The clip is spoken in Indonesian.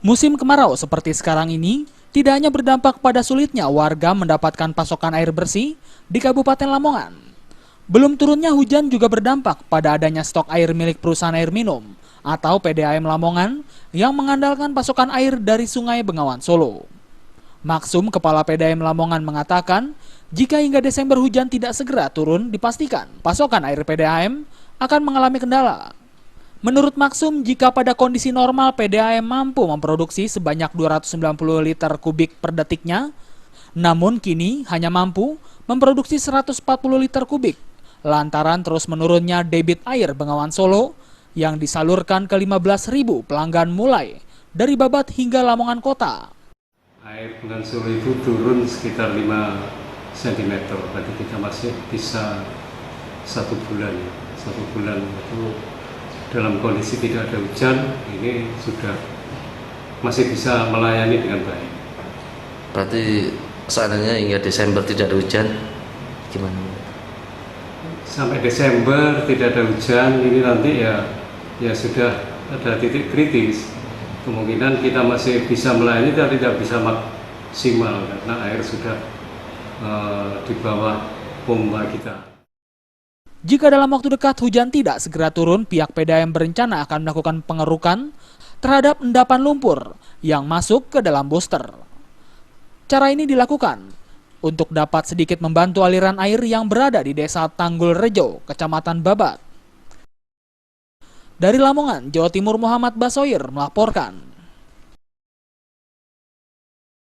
Musim kemarau seperti sekarang ini tidak hanya berdampak pada sulitnya warga mendapatkan pasokan air bersih di Kabupaten Lamongan. Belum turunnya hujan juga berdampak pada adanya stok air milik perusahaan air minum atau PDAM Lamongan yang mengandalkan pasokan air dari Sungai Bengawan Solo. Maksum, Kepala PDAM Lamongan, mengatakan jika hingga Desember hujan tidak segera turun, dipastikan pasokan air PDAM akan mengalami kendala. Menurut Maksum, jika pada kondisi normal PDAM mampu memproduksi sebanyak 290 liter kubik per detiknya, namun kini hanya mampu memproduksi 140 liter kubik lantaran terus menurunnya debit air Bengawan Solo yang disalurkan ke 15.000 pelanggan mulai dari Babat hingga Lamongan Kota. Air Bengawan Solo itu turun sekitar 5 cm, berarti kita masih bisa 1 bulan. 1 bulan itu dalam kondisi tidak ada hujan, ini sudah masih bisa melayani dengan baik. Berarti seandainya hingga Desember tidak ada hujan, gimana? Sampai Desember tidak ada hujan, ini nanti ya sudah ada titik kritis. Kemungkinan kita masih bisa melayani, tapi tidak bisa maksimal karena air sudah di bawah pompa kita. Jika dalam waktu dekat hujan tidak segera turun, pihak PDAM berencana akan melakukan pengerukan terhadap endapan lumpur yang masuk ke dalam booster. Cara ini dilakukan untuk dapat sedikit membantu aliran air yang berada di Desa Tanggul Rejo, Kecamatan Babat. Dari Lamongan, Jawa Timur, Muhammad Basoir melaporkan.